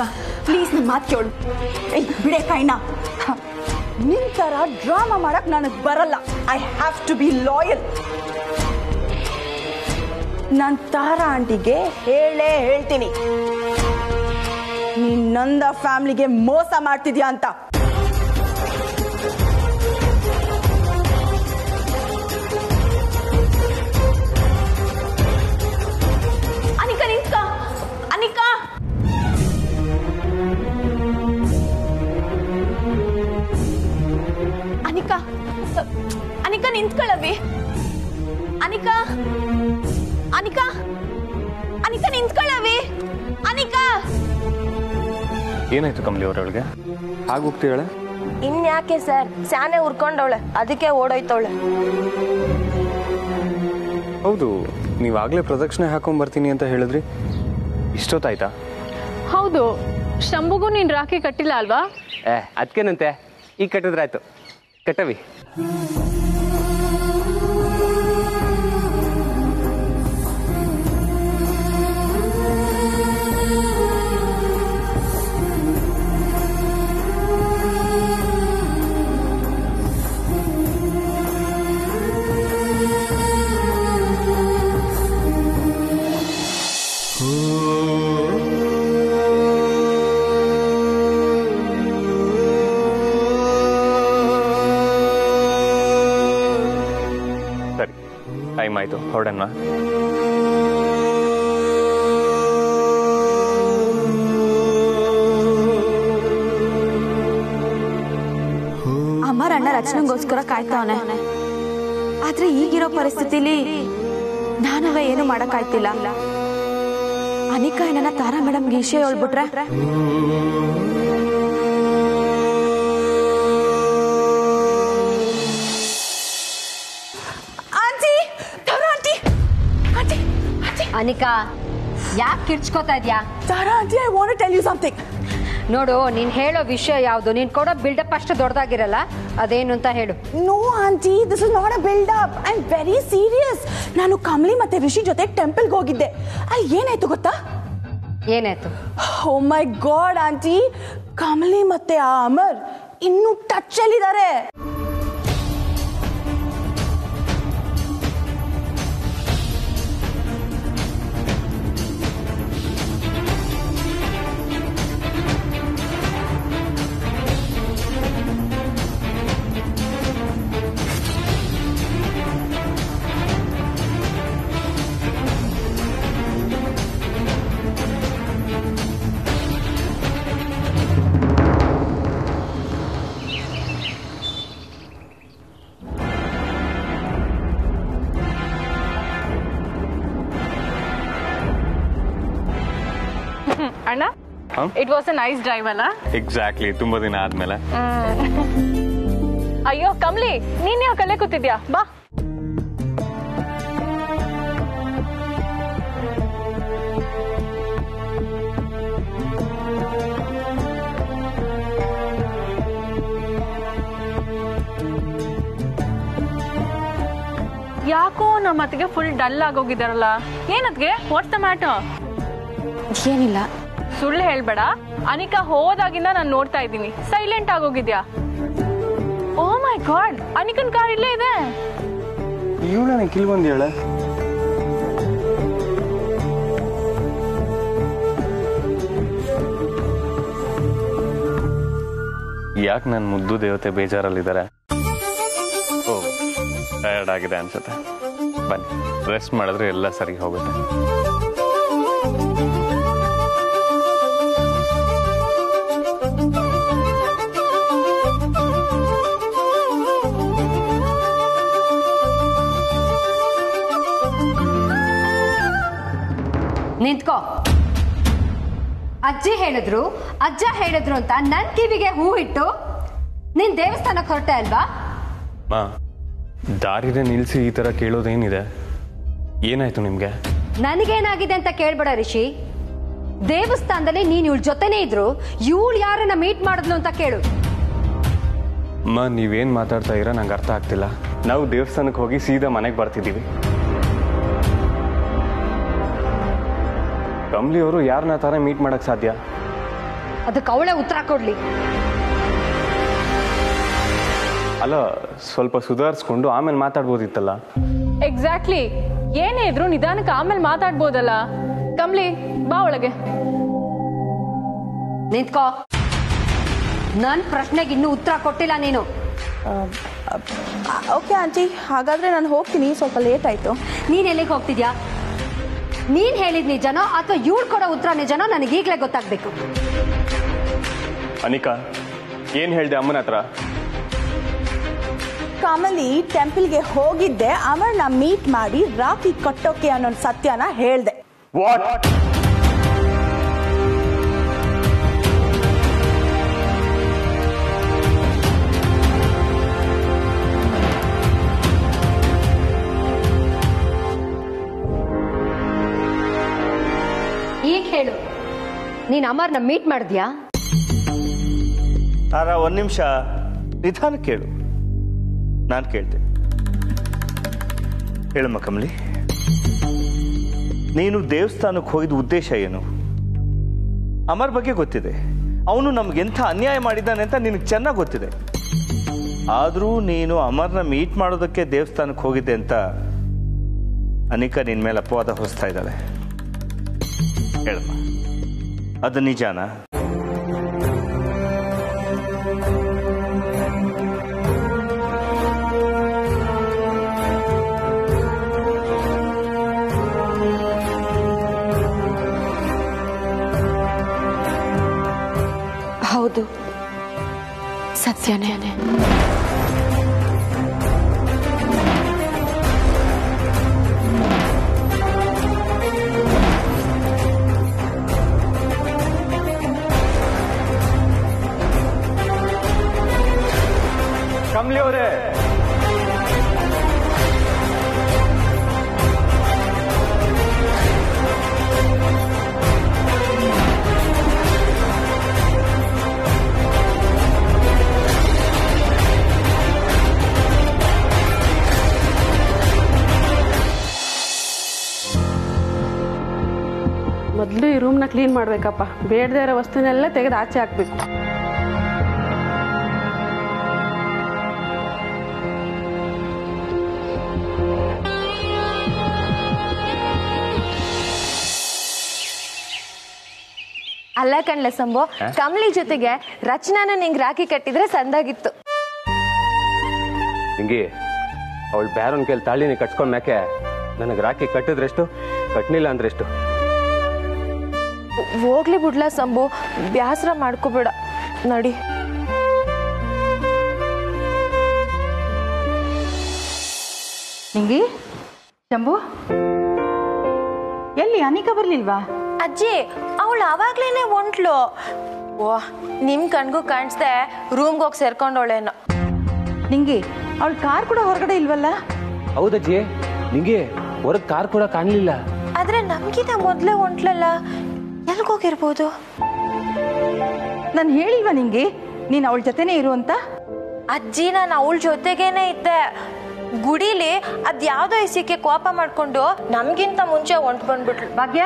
Anika please ನನ್ನ ಮಾತು ಕೇಳು. ಏಯ್ ಬಿಡೆ ಕೈನಾ, ನಿನ್ ಥರ ಡ್ರಾಮಾ ಮಾಡಕ್ ನನಗೆ ಬರಲ್ಲ. I have to be loyal. ನಾನು ತಾರಾ ಆಂಟಿಗೆ ಹೇಳ್ತೀನಿ ನೀನ್ ನಂದ ಫ್ಯಾಮಿಲಿಗೆ ಮೋಸ ಮಾಡ್ತಿದ್ಯಾ ಅಂತ. ಅನಿಕಾ ನಿಂತ್ಕ. ಅನಿಕಾ ಅನಿಕಾ ಅನಿಕಾ ನಿಂತ್ಕೊಳ್ಳವಿ. ಅನಿಕಾ ಅನಿಕಾ ಅನಿಕಾ ನಿಂತ್ಕೊಳ್ಳವಿ. ಅನಿಕಾ ಏನಾಯ್ತು ಕಮಲಿ ಅವರವಳಿಗೆ ಹಾಗೋಗ್ತೀವಳೆ? ಇನ್ಯಾಕೆ ಸರ್, ಸ್ಯಾನೆ ಉರ್ಕೊಂಡವಳೆ, ಅದಕ್ಕೆ ಓಡೋಯ್ತವಳೆ. ಹೌದು, ನೀವಾಗಲೇ ಪ್ರದಕ್ಷಿಣೆ ಹಾಕೊಂಡ್ ಬರ್ತೀನಿ ಅಂತ ಹೇಳಿದ್ರಿ, ಇಷ್ಟೊತ್ತಾಯ್ತಾ? ಹೌದು, ಶಂಭುಗೂ ನೀನು ರಾಖಿ ಕಟ್ಟಿಲ್ಲ ಅಲ್ವಾ? ಅದಕ್ಕೇನಂತೆ, ಈಗ ಕಟ್ಟಿದ್ರಾಯ್ತು. ಕಟ್ಟವಿ. ಸರಿ, ಟೈಮ್ ಆಯ್ತು, ಹೊರಡೋಣ. ಅಮರ್ ಅಣ್ಣ ರಚನೆಗೋಸ್ಕರ ಕಾಯ್ತಾವನೆ. ಆದ್ರೆ ಈಗಿರೋ ಪರಿಸ್ಥಿತಿಲಿ ನಾನವೇ ಏನು ಮಾಡಕ್ಕಾಯ್ತಿಲ್ಲ. ಅನಿಕಾ ಏನನ್ನ ತಾರಾ ಮೇಡಮ್ಗೆ ವಿಷಯ ಹೇಳ್ಬಿಟ್ರೆ ಅನಿಕಾ ಯಾಕೆ ಕಿರ್ಚ್ಕೋತಾ ಇದ್ಯಾ? Tara aunty, I want to tell you something. ನೋಡು, ನೀನ್ ಹೇಳೋ ವಿಷಯ ಯಾವುದು? ನೀನ್ ಕೊಡೋ ಬಿಲ್ಡಪ್ ಅಷ್ಟು ದೊಡ್ಡದಾಗಿರಲ್ಲ, ಅದೇನು ಅಂತ ಹೇಳು. No aunty, this is not a buildup. I am very serious. ನಾನು ಕಮಲಿ ಮತ್ತೆ ರಿಷಿ ಜೊತೆ ಟೆಂಪಲ್ಗೆ ಹೋಗಿದ್ದೆ. ಅಲ್ಲಿ ಏನಾಯ್ತು ಗೊತ್ತಾ? ಏನಾಯ್ತು? ಓ ಮೈ ಗಾಡ್ ಆಂಟಿ, ಕಮಲಿ ಮತ್ತೆ ಆ ಅಮರ್ ಇನ್ನೂ ಟಚ್ ಅಲ್ಲಿದ್ದಾರೆ. ಅಣ್ಣ, it was a nice drive ಅಲ್ಲ? ಎಕ್ಸಾಕ್ಟ್ಲಿ, ತುಂಬಾ ದಿನ ಆದ್ಮೇಲೆ. ಅಯ್ಯೋ ಕಮಲಿ, ನೀನ್ ಯಾಕೆ ಅಲ್ಲೇ ಕೂತಿದ್ಯಾ? ಬಾ. ಯಾಕೋ ನಮ್ಮ ಅತ್ತಿಗೆ ಫುಲ್ ಡಲ್ ಆಗೋಗಿದಾರಲ್ಲ, ಏನತ್ಗೆ? What's the matter? ಏನಿಲ್ಲ. ಸುಳ್ಳು ಹೇಳ್ಬೇಡ. ಅನಿಕಾ ಹೋದಾಗಿಂದ ನಾನು ನೋಡ್ತಾ ಇದ್ದೀನಿ, ಸೈಲೆಂಟ್ ಆಗೋಗಿದ್ಯಾ. ಓ ಮೈ ಗಾಡ್, ಅನಿಕನ್ ಕಾರ್ ಇಲ್ಲೇ ಇದೆ. ಇವಳೇ ಕಿಲ್ ಬಂದೇಳ. ಯಾಕೆ ನನ್ನ ಮುದ್ದು ದೇವತೆ ಬೇಜಾರಲ್ಲಿದ್ದಾರೆ? ಓ, ಟಯರ್ಡ್ ಆಗಿದೆ ಅನ್ಸುತ್ತೆ. ಬನ್ನಿ, ರೆಸ್ಟ್ ಮಾಡಿದ್ರೆ ಎಲ್ಲ ಸರಿ ಹೋಗುತ್ತೆ. ನಿಂತ್ಕೋ. ಅಜ್ಜಿ ಹೇಳಿದ್ರು, ಅಜ್ಜ ಹೇಳಿದ್ರು ಅಂತ ನನ್ ಕಿವಿಗೆ ಹೂ ಇಟ್ಟು ನೀನ್ ದೇವಸ್ಥಾನಕ್ಕೆ ಹೊರಟೆ ಅಲ್ವಾ? ಮಾ, ದಾರಿದೆ ನಿಲ್ಸಿ ಈ ತರ ಕೇಳೋದೇನಿದೆ? ಏನಾಯ್ತು ನಿಮ್ಗೆ? ನನಗೇನಾಗಿದೆ ಅಂತ ಕೇಳ್ಬೇಡ ರಿಷಿ. ದೇವಸ್ಥಾನದಲ್ಲಿ ನೀನ್ ಇವಳ ಜೊತೆನೇ ಇದ್ರು, ಇವಳು ಯಾರನ್ನ ಮೀಟ್ ಮಾಡಿದ್ಲು ಅಂತ ಕೇಳು. ಅಮ್ಮ, ನೀವೇನ್ ಮಾತಾಡ್ತಾ ಇರ ನಂಗೆ ಅರ್ಥ ಆಗ್ತಿಲ್ಲ. ನಾವು ದೇವಸ್ಥಾನಕ್ಕೆ ಹೋಗಿ ಸೀದಾ ಮನೆಗೆ ಬರ್ತಿದ್ದೀವಿ. ಕಮಲಿ ಅವರು ಯಾರನ್ನ ತರ ಮೀಟ್ ಮಾಡಕ್ ಸಾಧ್ಯ? ಅದಕ್ಕೆ ಅವಳೇ ಉತ್ತರ ಕೊಡ್ಲಿ. ಅಲ್ಲ, ಸ್ವಲ್ಪ ಸುಧಾರಿಸ್ಕೊಂಡು ಆಮೇಲೆ ಮಾತಾಡ್ಬೋದಿತ್ತಲ್ಲ. ಎಕ್ಸಾಕ್ಟ್ಲಿ, ಏನೇ ಇದ್ರು ನಿಧಾನಕ್ಕೆ ಆಮೇಲೆ ಮಾತಾಡ್ಬೋದಲ್ಲ. ಕಮ್ಲಿ, ಬಾ ಒಳಗೆ. ನಿಂತ್ಕೋ. ನನ್ ಪ್ರಶ್ನೆಗೆ ಇನ್ನೂ ಉತ್ತರ ಕೊಟ್ಟಿಲ್ಲ ನೀನು. ಓಕೆ ಆಂಟಿ, ಹಾಗಾದ್ರೆ ನಾನು ಹೋಗ್ತೀನಿ, ಸ್ವಲ್ಪ ಲೇಟ್ ಆಯ್ತು. ನೀನ್ ಎಲ್ಲಿಗೆ ಹೋಗ್ತಿದ್ಯಾ? ನೀನ್ ಹೇಳಿದ್ ನಿಜನೋ ಅಥವಾ ಇವ್ಳು ಕೊಡೋ ಉತ್ತರ ನಿಜನೋ ನನಗೆ ಈಗಲೇ ಗೊತ್ತಾಗ್ಬೇಕು. ಅನಿಕಾ, ಏನ್ ಹೇಳ್ದೆ ಅಮ್ಮನ ಹತ್ರ? ಕಮಲಿ ಟೆಂಪಲ್ಗೆ ಹೋಗಿದ್ದೆ, ಅಮರ್ನ ಮೀಟ್ ಮಾಡಿ ರಾಖಿ ಕಟ್ಟೋಕೆ ಅನ್ನೋ ಸತ್ಯನ ಹೇಳ್ದೆ. ವಾಟ್? ಈಗ ಹೇಳು, ನೀನ್ ಅಮರ್ನ ಮೀಟ್ ಮಾಡಿದ್ಯಾ? ಒಂದ್ ನಿಮಿಷ ನಿಧಾನ ಕೇಳು, ನಾನು ಕೇಳ್ತೆ. ಹೇಳಮ್ಮ ಕಮಲಿ, ನೀನು ದೇವಸ್ಥಾನಕ್ಕೆ ಹೋಗಿದ ಉದ್ದೇಶ ಏನು? ಅಮರ್ ಬಗ್ಗೆ ಗೊತ್ತಿದೆ, ಅವನು ನಮ್ಗೆಂಥ ಅನ್ಯಾಯ ಮಾಡಿದ್ದಾನೆ ಅಂತ ನಿನಗೆ ಚೆನ್ನಾಗಿ ಗೊತ್ತಿದೆ. ಆದರೂ ನೀನು ಅಮರ್ನ ಮೀಟ್ ಮಾಡೋದಕ್ಕೆ ದೇವಸ್ಥಾನಕ್ಕೆ ಹೋಗಿದ್ದೆ ಅಂತ ಅನಿಕಾ ನಿನ್ ಮೇಲೆ ಅಪವಾದ ಹೊರಿಸ್ತಾ ಇದ್ದಾಳೆ. ಹೇಳಮ್ಮ, ಅದು ನಿಜಾನಾ? ಹೌದು, ಸತ್ಯನೇ. ಕಮಲಿ ಅವರೇ, ಮೊದಲು ಈ ರೂಮ್ನ ಕ್ಲೀನ್ ಮಾಡ್ಬೇಕಪ್ಪ. ಬೇಡದೇ ಇರೋ ವಸ್ತುನೆಲ್ಲ ತೆಗೆದು ಆಚೆ ಹಾಕ್ಬೇಕು. ಅಲ್ಲ ಕಣ್ಲ ಸಂಭು, ಕಮಲಿ ಜೊತೆಗೆ ರಚನಾನು ನಿಂಗೆ ರಾಖಿ ಕಟ್ಟಿದ್ರೆ ಸಂದಾಗಿತ್ತು. ಹಿಂಗೆ ಅವಳು ಬ್ಯಾರನ್ ಕೈಲಿ ತಾಳಿನಿ ಕಟ್ಸ್ಕೊಂಡ್ ಮ್ಯಾಕೆ ನನಗೆ ರಾಖಿ ಕಟ್ಟಿದ್ರೆಷ್ಟು, ಕಟ್ನಿಲ್ಲ ಅಂದ್ರೆಷ್ಟು? ಹೋಗ್ಲಿ ಬಿಡ್ಲ ಸಂಭು, ಬ್ಯಾಸರ ಮಾಡ್ಕೋಬೇಡ, ನಡಿ. ನಿಂಗಿ, ಶಂಭು, ಎಲ್ಲಿ ಅನಿಕಾ ಬರ್ಲಿಲ್ವಾ? ಅಜ್ಜಿ, ಅವಳು ಅವಾಗ್ಲೇನೆ ಹೊಂಟ್ಲು. ಓ, ನಿಮ್ ಕಣ್ಗೂ ಕಾಣಿಸ್ದೆ ರೂಮ್ಗೆ ಹೋಗಿ ಸೇರ್ಕೊಂಡವಳೇನೋ. ನಿಂಗಿ, ಅವಳ ಕಾರ್ ಕೂಡ ಹೊರಗಡೆ ಇಲ್ವಲ್ಲ? ಹೌದಜ್ಜಿ, ನಿಂಗೆ ಹೊರಗ್ ಕಾರ್ ಕೂಡ ಕಾಣ್ಲಿಲ್ಲ. ಆದ್ರೆ ನಮ್ಗಿಂತ ಮೊದ್ಲೇ ಹೊಂಟ್ಲಲ್ಲ, ಎಲ್ಗೋಗಿರ್ಬೋದು? ನಾನು ಹೇಳಿಲ್ವಾ ನಿಂಗೆ ನೀನ್ ಅವಳ ಜೊತೆನೇ ಇರು ಅಂತ? ಅಜ್ಜಿ, ನಾನು ಅವಳ ಜೊತೆಗೇನೆ ಇದ್ದೆ. ಗುಡಿಲಿ ಅದ್ಯಾವ್ದೋ ಇಸಿಕೆ ಕೋಪ ಮಾಡ್ಕೊಂಡು ನಮ್ಗಿಂತ ಮುಂಚೆ ಹೊಂಟ್ ಬಂದ್ಬಿಟ್ಲು. ಭಾಗ್ಯ,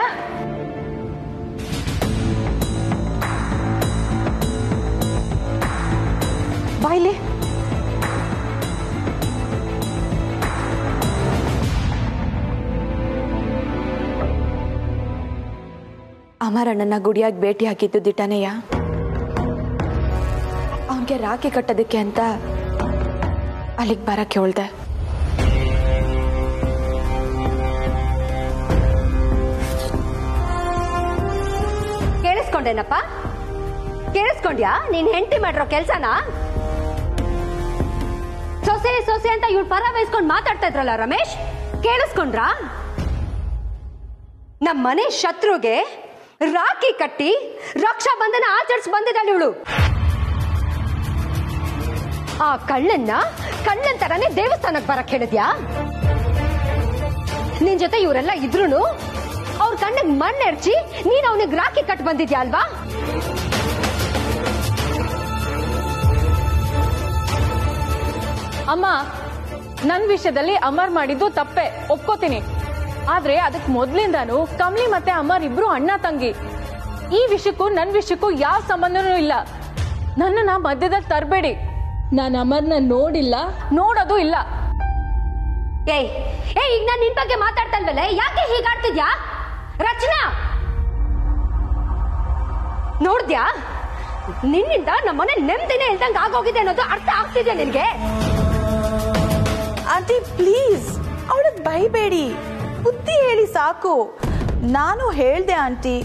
ಬಾಯ್ಲಿ. ಅಮರಣ್ಣನ ಗುಡಿಯಾಗಿ ಭೇಟಿ ಹಾಕಿದ್ದು ದಿಟನೆಯ? ಅವನ್ಗೆ ರಾಖಿ ಕಟ್ಟೋದಕ್ಕೆ ಅಂತ ಅಲ್ಲಿಗೆ ಬರಕ್ಕೆ ಹೇಳ್ದೆ. ಕೇಳಿಸ್ಕೊಂಡೇನಪ್ಪ? ಕೇಳಿಸ್ಕೊಂಡ್ಯಾ? ನೀನ್ ಹೆಂಡತಿ ಮಾಡಿರೋ ಕೆಲ್ಸನ? ಸೊಸೆ ಸೊಸೆ ಅಂತ ಇವಳು ಪರ ವಹಿಸ್ಕೊಂಡು ಮಾತಾಡ್ತಾ ಇದ್ರಲ್ಲ ರಮೇಶ್, ಕೇಳಿಸ್ಕೊಂಡ್ರ? ನಮ್ಮ ಮನೆ ಶತ್ರುಗೆ ರಾಖಿ ಕಟ್ಟಿ ರಕ್ಷಾ ಬಂಧನ ಆಚರಿಸಿ ಬಂದಿದ್ದಾಳೆ ಇವಳು. ಆ ಕಳ್ಳನ್ ತರನೇ ದೇವಸ್ಥಾನಕ್ಕೆ ಬರಕ್ ಹೇಳಿದ್ಯಾ? ನಿನ್ ಜೊತೆ ಇವರೆಲ್ಲ ಇದ್ರುನು ಅವ್ರ ಕಣ್ಣಿಗೆ ಮಣ್ಣೆರ್ಚಿ ನೀನ್ ಅವನಿಗೆ ರಾಖಿ ಕಟ್ ಬಂದಿದ್ಯಾ ಅಲ್ವಾ? ಅಮ್ಮ, ನನ್ ವಿಷಯದಲ್ಲಿ ಅಮರ್ ಮಾಡಿದ್ದು ತಪ್ಪೆ, ಒಪ್ಕೋತೀನಿ. ಆದ್ರೆ ಅದಕ್ಕೆ ಮೊದ್ಲಿಂದಾನು ಕಮಲಿ ಮತ್ತೆ ಅಮರ್ ಇಬ್ರು ಅಣ್ಣ ತಂಗಿ. ಈ ವಿಷಯಕ್ಕೂ ನನ್ನ ವಿಷಯಕ್ಕೂ ಯಾವ ಸಂಬಂಧನೂ ಇಲ್ಲ. ನನ್ನನ್ನ ಮಧ್ಯದಲ್ಲಿ ತರಬೇಡಿ. ನಾನು ಅಮರ್ನ ನೋಡಿಲ್ಲ, ನೋಡೋದು ಇಲ್ಲ. ಏಯ್ ಏಯ್, ಈಗ ನಾನು ನಿನ್ ಬಗ್ಗೆ ಮಾತಾಡ್ತಾ ಇಲ್ವಲ್ಲ, ಯಾಕೆ ಹೀಗಾಡ್ತಿದ್ಯಾ? ರಚನಾ, ನೋಡ್ದ್ಯಾ? ನಿನ್ನಿಂದ ನಮ್ಮನೆ ನೆಮ್ಮದಿನೇ ಇಲ್ದಂಗೆ ಆಗೋಗಿದೆ ಅನ್ನೋದು ಅರ್ಥ ಆಗ್ತಿದ್ಯಾ ನಿನ್ಗೆ? ಆಂಟಿ ಪ್ಲೀಸ್ ಅವಳಿಗೆ ಬೈಬೇಡಿ, ಬುದ್ಧಿ ಹೇಳಿ ಸಾಕು. ನಾನು ಹೇಳ್ದೆ ಆಂಟಿ,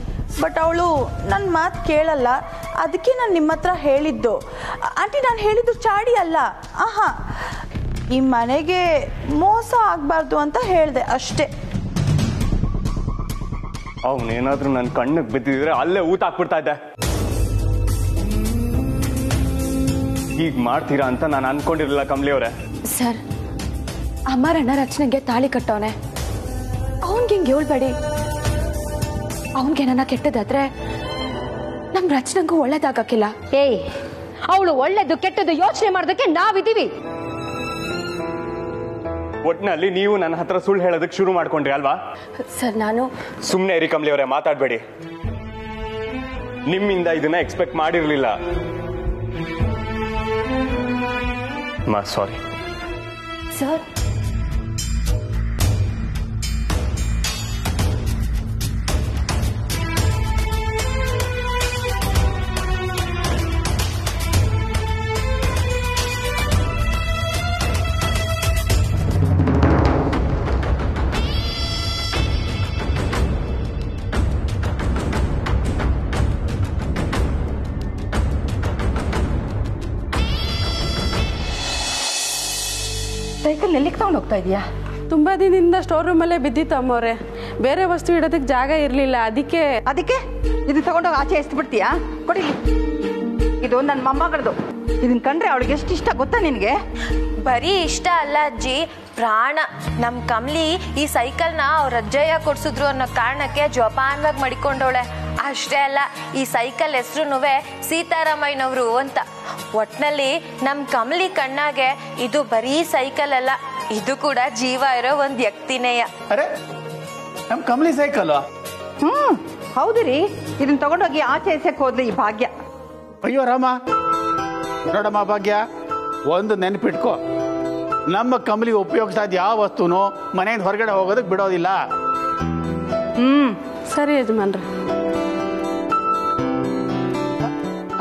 ಬಟ್ ಅವಳು ನನ್ನ ಮಾತು ಕೇಳಲ್ಲ. ಅದಕ್ಕೆ ನಾನು ನಿಮ್ಮ ಹತ್ರ ಹೇಳಿದ್ದು. ಆಂಟಿ, ನಾನು ಹೇಳಿದ್ದು ಚಾಡಿ ಅಲ್ಲ. ಆಹಾ, ಈ ಮನೆಗೆ ಮೋಸ ಆಗಬಾರ್ದು ಅಂತ ಹೇಳಿದೆ ಅಷ್ಟೇ. ಅವನೇನಾದ್ರೂ ನನ್ನ ಕಣ್ಣಿಗೆ ಬಿದ್ದಿದ್ರೆ ಅಲ್ಲೇ ಊಟ ಹಾಕ್ಬಿಡ್ತಾ ಇದ್ದೆ. ಈಗ ಮಾಡ್ತೀರಾ ಅಂತ ನಾನು ಅನ್ಕೊಂಡಿರ್ಲಿಲ್ಲ ಕಮಲಿ ಅವರೇ. ಸರ್, ಅಮರಣ್ಣ ರಚನೆಗೆ ತಾಳಿ ಕಟ್ಟವನೆ. ಅವನ್ಗೆ ಹಿಂಗೆ ಹೇಳ್ಬೇಡಿ. ಅವನ್ಗೆ ನನ್ನ ಕೆಟ್ಟದಾದ್ರೆ ನಮ್ ರಚನೆಗೂ ಒಳ್ಳೇದಾಗಕ್ಕಿಲ್ಲ. ಏಯ್, ಅವಳು ಒಳ್ಳೇದು ಕೆಟ್ಟದ್ದು ಯೋಚನೆ ಮಾಡೋದಕ್ಕೆ ನಾವಿದ್ದೀವಿ. ಒಟ್ನಲ್ಲಿ ನೀವು ನನ್ನ ಹತ್ರ ಸುಳ್ಳು ಹೇಳೋದಕ್ಕೆ ಶುರು ಮಾಡ್ಕೊಂಡ್ರಿ ಅಲ್ವಾ? ಸರ್, ನಾನು ಸುಮ್ಮನೆ ಇರಿ ಕಮಲಿ ಅವರೇ, ಮಾತಾಡಬೇಡಿ. ನಿಮ್ಮಿಂದ ಇದನ್ನ ಎಕ್ಸ್ಪೆಕ್ಟ್ ಮಾಡಿರ್ಲಿಲ್ಲ. Sorry sir. ಸೈಕಲ್ ಎಲ್ಲಿಗೆ ತಗೊಂಡು ಹೋಗ್ತಾ ಇದೀಯಾ? ತುಂಬ ದಿನದಿಂದ ಸ್ಟೋರ್ ರೂಮಲ್ಲೇ ಬಿದ್ದಿತ್ತು ಅಮ್ಮವ್ರೆ. ಬೇರೆ ವಸ್ತು ಇಡೋದಕ್ಕೆ ಜಾಗ ಇರಲಿಲ್ಲ. ಅದಕ್ಕೆ ಇದನ್ನ ತಗೊಂಡೋಗಿ ಆಚೆ ಎಸ್ಬಿಡ್ತೀಯಾ? ಕೊಡಿ, ಇದು ನನ್ನ ಮೊಮ್ಮಗಳದು. ಇದನ್ನ ಕಂಡ್ರೆ ಅವಳಿಗೆ ಎಷ್ಟು ಇಷ್ಟ ಗೊತ್ತಾ ನಿನಗೆ? ಬರೀ ಇಷ್ಟ ಅಲ್ಲ ಅಜ್ಜಿ, ಪ್ರಾಣ. ನಮ್ ಕಮ್ಲಿ ಈ ಸೈಕಲ್ನ ಅವ್ರ ಅಜ್ಜಯ್ಯ ಕೊಡ್ಸಿದ್ರು ಅನ್ನೋ ಕಾರಣಕ್ಕೆ ಜೋಪಾನವಾಗಿ ಮಡಿಕೊಂಡವಳೆ. ಅಷ್ಟೇ ಅಲ್ಲ, ಈ ಸೈಕಲ್ ಹೆಸರುನುವೆ ಸೀತಾರಾಮಯ್ಯನವರು ಅಂತ. ಒಟ್ನಲ್ಲಿ ನಮ್ ಕಮ್ಲಿ ಕಣ್ಣಾಗೆ ಇದು ಬರೀ ಸೈಕಲ್ ಅಲ್ಲ, ಇದು ಕೂಡ ಜೀವ ಇರೋ ಒಂದ್ ವ್ಯಕ್ತಿನೇಯ. ಅರೆ, ನಮ್ ಕಮ್ಲಿ ಸೈಕಲ್? ಹೌದು ರೀ. ಇದನ್ನ ತಗೊಂಡೋಗಿ ಆಚೆ ಎಸೆಕ್ ಹೋದ್ಲಿ ಈ ಭಾಗ್ಯ. ಅಯ್ಯೋ ರಾಮ, ನೋಡಮ್ಮ ಭಾಗ್ಯ, ಒಂದು ನೆನಪಿಟ್ಕೋ, ನಮ್ಮ ಕಮ್ಲಿ ಉಪಯೋಗಿಸ್ತಾ ಇದ್ದ ಯಾವ ವಸ್ತುನು ಮನೆಯಿಂದ ಹೊರಗಡೆ ಹೋಗೋದಕ್ಕೆ ಬಿಡೋದಿಲ್ಲ. ಸರಿ ಯಜಮಾನ್ರ.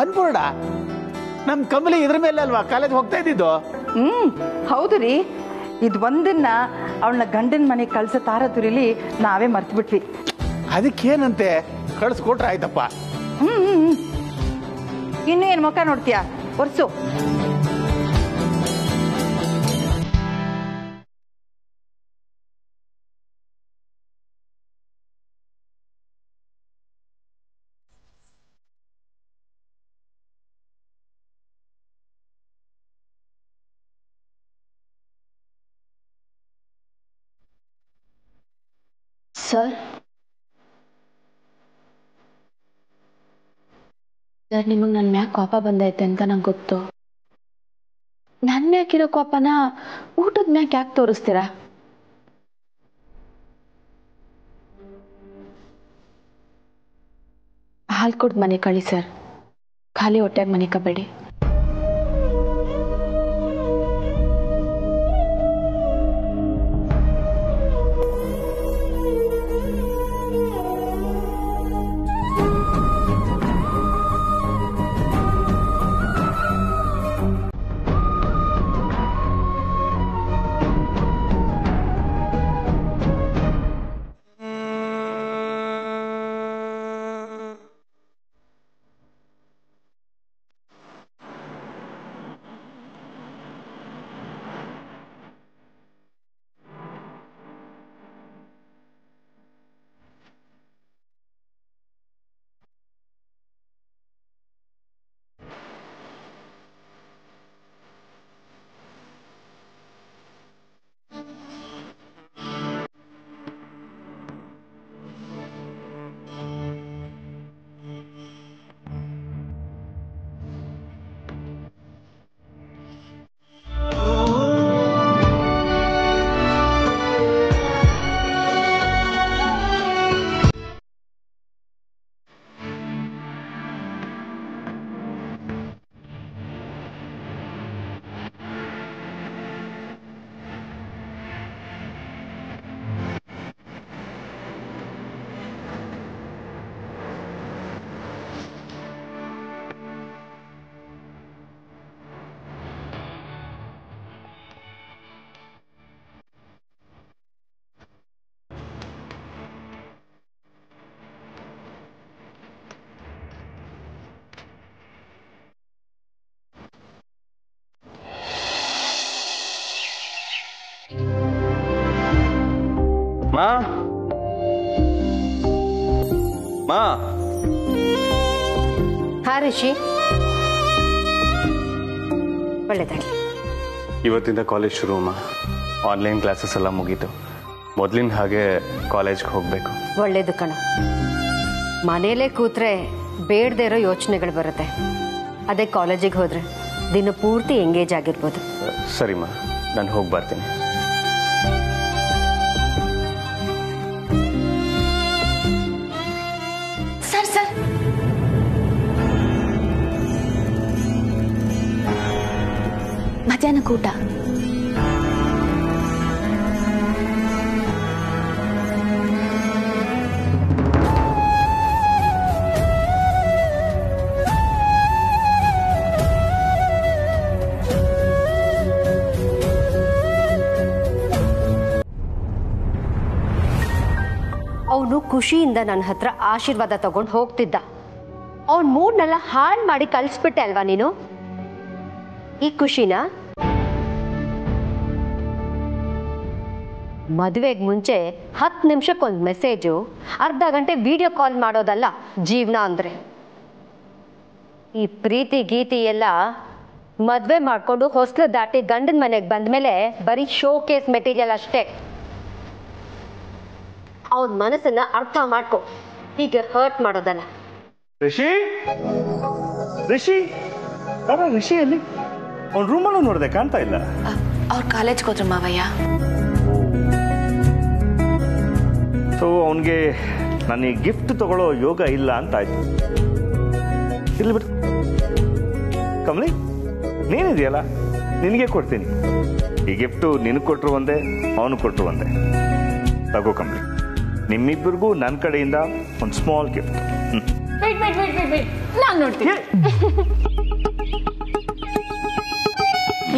ಅನ್ಪೂರ್ಣ, ನಮ್ ಕಮಲಿ ಇದ್ರ ಮೇಲೆ ಅಲ್ವಾ ಕಾಲೇಜ್ ಹೋಗ್ತಾ ಇದ್ದಿದ್ದು? ಹೌದು ರೀ. ಇದು ಒಂದನ್ನ ಅವಳನ್ನ ಗಂಡನ ಮನೆಗೆ ಕಳ್ಸೋ ತಾರತುರಿಲಿ ನಾವೇ ಮರ್ತು ಬಿಟ್ವಿ. ಅದಕ್ಕೇನಂತೆ, ಕಳ್ಸ್ಕೊಟ್ರೆ ಆಯ್ತಪ್ಪ. ಇನ್ನು ಏನ್ ಮುಖ ನೋಡ್ತೀಯಾ? ಒರ್ಸು. ಸರ್, ನಿಮಗೆ ನನ್ನ ಮ್ಯಾಗ ಕೋಪ ಬಂದೈತೆ ಅಂತ ನಂಗೆ ಗೊತ್ತು. ನನ್ನ ಮ್ಯಾಕಿರೋ ಕೋಪನ ಊಟದ ಮ್ಯಾಕ್ ಯಾಕೆ ತೋರಿಸ್ತೀರಾ? ಹಾಲು ಕೊಟ್ಟು ಮನೆ ಕಳಿ ಸರ್, ಖಾಲಿ ಹೊಟ್ಟೆಗೆ ಮನೆ ಕಬೇಡಿ. ಮಾ ಮಾ ಹಾ ರಿಷಿ, ಒಳ್ಳೇದಾಗ್ಲಿ. ಇವತ್ತಿಂದ ಕಾಲೇಜ್ ಶುರು ಅಮ್ಮ. ಆನ್ಲೈನ್ ಕ್ಲಾಸಸ್ ಎಲ್ಲ ಮುಗೀತು. ಮೊದಲಿನ ಹಾಗೆ ಕಾಲೇಜ್ಗೆ ಹೋಗಬೇಕು. ಒಳ್ಳೇದು ಕಣ. ಮನೇಲೇ ಕೂತ್ರೆ ಬೇಡದೇ ಇರೋ ಯೋಚನೆಗಳು ಬರುತ್ತೆ. ಅದೇ ಕಾಲೇಜಿಗೆ ಹೋದ್ರೆ ದಿನ ಪೂರ್ತಿ ಎಂಗೇಜ್ ಆಗಿರ್ಬೋದು. ಸರಿಮ್ಮ, ನಾನು ಹೋಗಿ ಬರ್ತೀನಿ. ಸರ್ ಸರ್, ಮಧ್ಯಾಹ್ನ ಊಟ. ಅವನು ಖುಷಿಯಿಂದ ನನ್ನ ಹತ್ರ ಆಶೀರ್ವಾದ ತಗೊಂಡು ಹೋಗ್ತಿದ್ದ. ಅವನ ಮೂಡ್ನೆಲ್ಲ ಹಾಳು ಮಾಡಿ ಕಳಿಸ್ಬಿಟ್ಟೆ ಅಲ್ವಾ ನೀನು? ಈ ಖುಷಿನ ಮದುವೆಗೆ ಮುಂಚೆ 10 ನಿಮಿಷಕ್ಕೊಂದು ಮೆಸೇಜು, ಅರ್ಧ ಗಂಟೆ ವಿಡಿಯೋ ಕಾಲ್ ಮಾಡೋದಲ್ಲ ಜೀವನ ಅಂದ್ರೆ. ಈ ಪ್ರೀತಿ ಗೀತಿ ಎಲ್ಲ ಮದುವೆ ಮಾಡಿಕೊಂಡು ಹೊಸ್ಲು ದಾಟಿ ಗಂಡನ ಮನೆಗೆ ಬಂದ್ಮೇಲೆ ಬರೀ ಶೋ ಕೇಸ್ ಮೆಟೀರಿಯಲ್ ಅಷ್ಟೇ. ಅವನ ಮನಸ್ಸನ್ನ ಅರ್ಥ ಮಾಡ್ಕೊ, ಹೀಗೆ ಹರ್ಟ್ ಮಾಡೋದಲ್ಲ. ರಿಷಿ ರಿಷಿ ರಿಷಿ ಅಲ್ಲಿ ಅವ್ನ ರೂಮಲ್ಲೂ ನೋಡಿದೆ, ಕಾಣ್ತಾ ಇಲ್ಲ. ಅವ್ರ ಕಾಲೇಜ್ಗೆ ಹೋದ್ರು ಮಾವಯ್ಯ. ಸೊ ಅವನಿಗೆ ನನಗೆ ಗಿಫ್ಟ್ ತಗೊಳ್ಳೋ ಯೋಗ ಇಲ್ಲ ಅಂತ ಆಯ್ತು. ಇಲ್ಲಿ ಬಿಟ್ಟು ಕಮಲಿ, ನೀನಿದೆಯಲ್ಲ, ನಿನಗೆ ಕೊಡ್ತೀನಿ. ಈ ಗಿಫ್ಟು ನಿನಗೆ ಕೊಟ್ಟರು ಒಂದೇ, ಅವನು ಕೊಟ್ಟರು ಒಂದೇ. ತಗೋ ಕಮಲಿ, ನಿಮ್ಮಿಬ್ಬರಿಗೂ ನನ್ನ ಕಡೆಯಿಂದ ಒಂದು ಸ್ಮಾಲ್ ಗಿಫ್ಟ್. ನಾನು ನೋಡ್ತೀನಿ.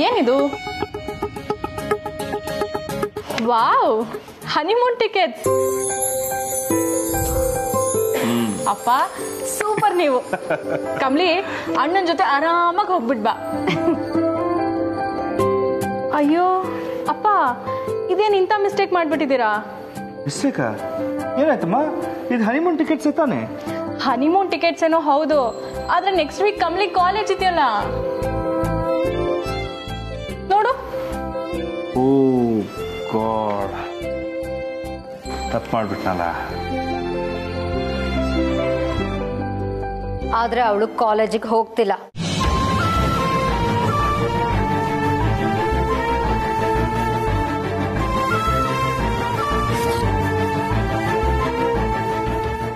ಏನಿದು? Wow, honeymoon tickets. ಅಪ್ಪ ಸೂಪರ್ ನೀವು. ಕಮ್ಲಿ, ಅಣ್ಣನ ಜೊತೆ ಆರಾಮಾಗಿ ಹೋಗ್ಬಿಟ್ ಬಾ. ಅಯ್ಯೋ ಅಪ್ಪ, ಇದೇನು ಇಂಥ ಮಿಸ್ಟೇಕ್ ಮಾಡ್ಬಿಟ್ಟಿದ್ದೀರಾ? ಮಿಸ್ಟೇಕಾ? ಏನಾಯ್ತಮ್ಮ? ಇದು ಹನಿಮೂನ್ ಟಿಕೆಟ್ಸ್ ತಾನೆ? ಹನಿಮೂನ್ ಟಿಕೆಟ್ಸ್ ಏನೋ ಹೌದು, ಆದ್ರೆ ನೆಕ್ಸ್ಟ್ ವೀಕ್ ಕಮ್ಲಿ ಕಾಲೇಜ್ ಇದೆಯಲ್ಲ, ನೋಡು. ಓ ಗಾಡ್, ತಪ್ಪು ಮಾಡ್ಬಿಟ್ನಲ್ಲ. ಆದ್ರೆ ಅವಳು ಕಾಲೇಜಿಗೆ ಹೋಗ್ತಿಲ್ಲ.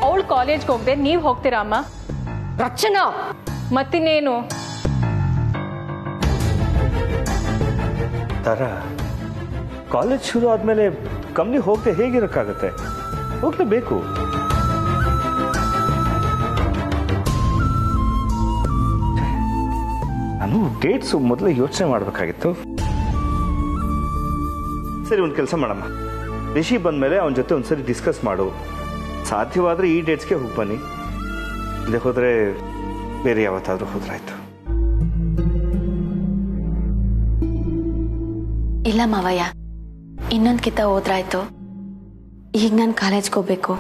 ಅವಳು ಕಾಲೇಜ್ಗೆ ಹೋಗದೆ ನೀವ್ ಹೋಗ್ತೀರಾ ಅಮ್ಮ? ರಚನಾ, ಮತ್ತಿನ್ನೇನು? ತರ ಕಾಲೇಜ್ ಶುರು ಆದ್ಮೇಲೆ ಕಮ್ಮಿ ಹೋಗದೆ ಹೇಗಿರಕ್ಕಾಗತ್ತೆ? ಹೋಗ್ಲೇಬೇಕು. ನಾನು ಡೇಟ್ಸ್ ಮೊದಲೇ ಯೋಚನೆ ಮಾಡಬೇಕಾಗಿತ್ತು. ಸರಿ, ಒಂದು ಕೆಲಸ ಮಾಡಮ್ಮ. ರಿಷಿ ಬಂದ್ಮೇಲೆ ಅವನ ಜೊತೆ ಒಂದ್ಸರಿ ಡಿಸ್ಕಸ್ ಮಾಡು. ಸಾಧ್ಯವಾದ್ರೆ ಈ ಡೇಟ್ಸ್ಗೆ ಹೋಗಿ ಬನ್ನಿ, ಇಲ್ಲೇ ಹೋದ್ರೆ ಬೇರೆ ಯಾವತ್ತಾದ್ರೂ ಹೋದ್ರಾಯ್ತು. ಇಲ್ಲ ಮಾವಯ್ಯ, ಇನ್ನೊಂದು ಕಿತ್ತ ಹೋದ್ರಾಯ್ತು. ಈಗ ನಾನು ಕಾಲೇಜ್ಗೆ ಹೋಗ್ಬೇಕು.